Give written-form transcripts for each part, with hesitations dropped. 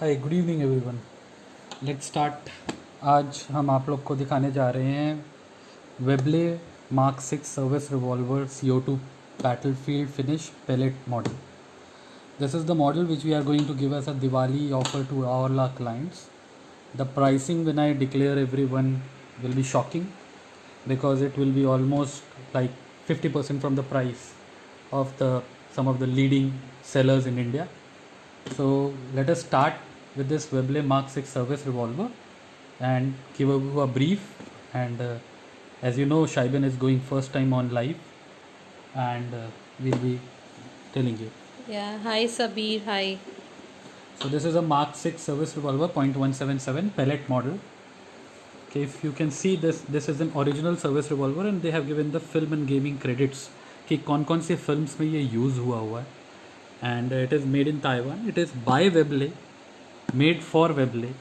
Hi good evening everyone. Let's start. आज हम आप लोग को दिखाने जा रहे हैं Webley mark 6 service revolver CO2 battlefield finish pellet model. This is the model which we are going to give as a Diwali offer to all our clients. The pricing when I declare everyone will be shocking because it will be almost like 50% from the price of the some of the leading sellers in India. So let us start with this Webley Mark 6 service revolver and give you a brief. And as you know, Shaiban is going first time on live, and we'll be telling you. Yeah, hi Sabir, hi. So this is a Mark 6 service revolver .177 pellet model. Okay, if you can see this is an original service revolver and they have given the film and gaming credits कि कौन कौन से films में ये use हुआ है. And it is made in Taiwan. It is by Webley, made for Webley.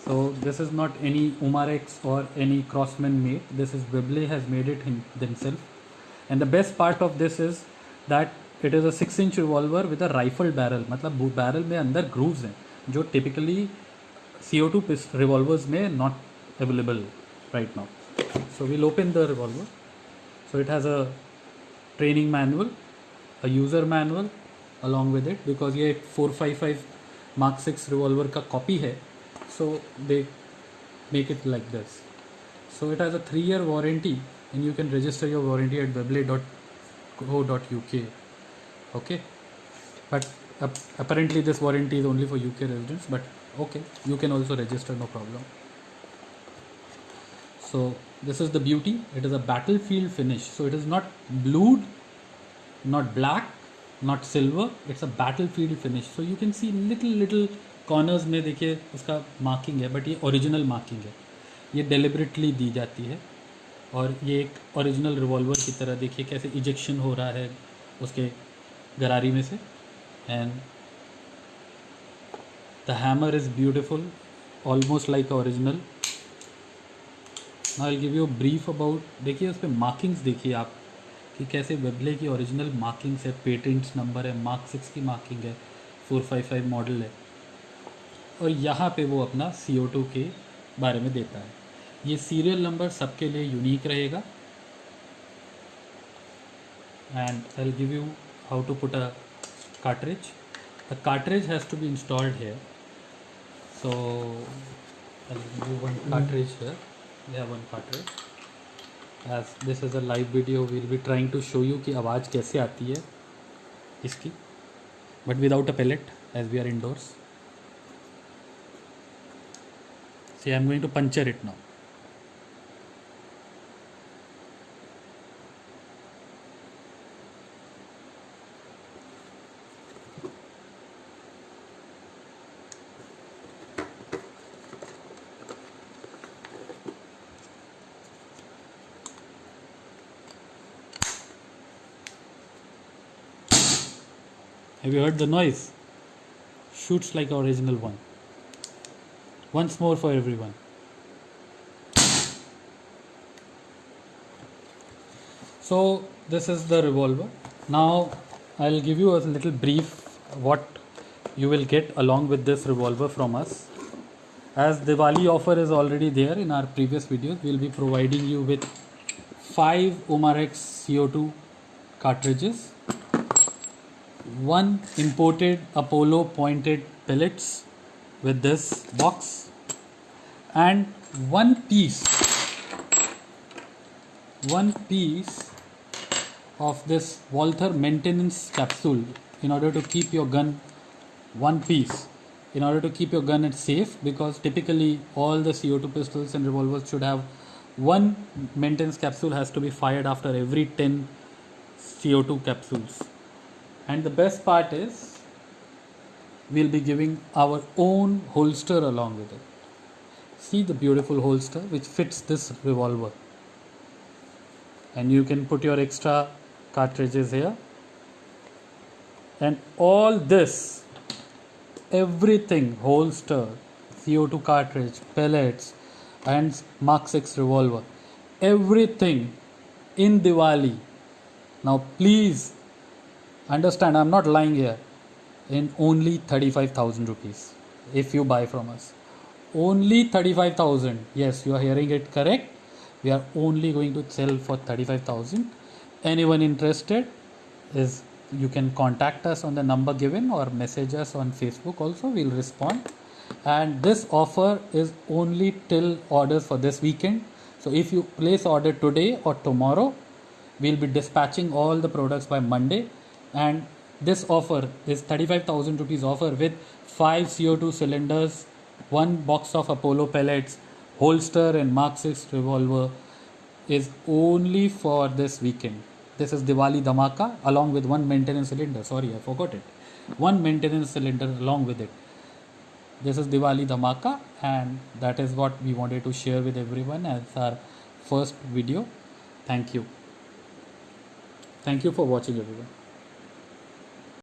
So this is not any Umarex or any Crossman made. This is Webley has made it themselves. And the best part of this is that it is a 6-inch revolver with a rifled barrel. मतलब barrel में अंदर grooves हैं जो typically CO2 revolvers में not available right now. So we'll open the revolver. So it has a training manual, a user manual along with it because ये 455 Mark 6 revolver का copy है. So they make it like this. So it has a 3-year warranty and you can register your warranty at webley.co.uk. Okay, but apparently this warranty is only for UK residents, but okay, you can also register, no problem. So this is the beauty. It is a battlefield finish. So it is not blued, not black, not silver. It's a battlefield finish. So you can see little corners में देखिए उसका marking है, but ये original marking है, ये deliberately दी जाती है. और ये एक ओरिजिनल रिवॉल्वर की तरह देखिए कैसे इजेक्शन हो रहा है उसके गरारी में से. And the hammer is beautiful, almost like original. I will give you brief about. देखिए उस पर मार्किंग्स देखिए आप कि कैसे वेबले की ओरिजिनल मार्किंग्स है, पेटेंट्स नंबर है, मार्क 6 की मार्किंग है, 455 मॉडल है. और यहाँ पे वो अपना CO2 के बारे में देता है. ये सीरियल नंबर सबके लिए यूनिक रहेगा. And I will give you how to put a cartridge. The cartridge has to be installed here. So I'll give you one cartridge here. We have one cartridge. As this is a live video, we'll be trying to show you कि आवाज़ कैसे आती है इसकी, but without a pellet as we are indoors. See, I'm going to puncture it now. Have you heard the noise? Shoots like original one. Once more for everyone. So this is the revolver. Now I'll give you a little brief what you will get along with this revolver from us. As Diwali offer is already there in our previous videos, we'll be providing you with 5 Umarex CO2 cartridges, 1 imported Apollo pointed pellets with this box, and one piece of this Walther maintenance capsule in order to keep your gun, one piece in order to keep your gun safe, because typically all the CO2 pistols and revolvers should have one maintenance capsule has to be fired after every 10 CO2 capsules. And the best part is we'll be giving our own holster along with it. See the beautiful holster which fits this revolver, and you can put your extra cartridges here. And all this, everything, holster, CO2 cartridge, pellets, and Mark 6 revolver, everything in Diwali. Now please understand, I'm not lying here. in only 35,000 rupees if you buy from us. Only 35,000. Yes, you are hearing it correct. We are only going to sell for 35,000. Anyone interested is you can contact us on the number given or message us on Facebook also. We'll respond. And this offer is only till orders for this weekend. So if you place order today or tomorrow, we'll be dispatching all the products by Monday. And this offer is 35,000 rupees offer with 5 CO2 cylinders, 1 box of Apollo pellets, holster and Mark 6 revolver is only for this weekend. This is Diwali Dhamaka along with 1 maintenance cylinder. Sorry, I forgot it. 1 maintenance cylinder along with it. This is Diwali Dhamaka, and that is what we wanted to share with everyone as our first video. Thank you. Thank you for watching, everyone.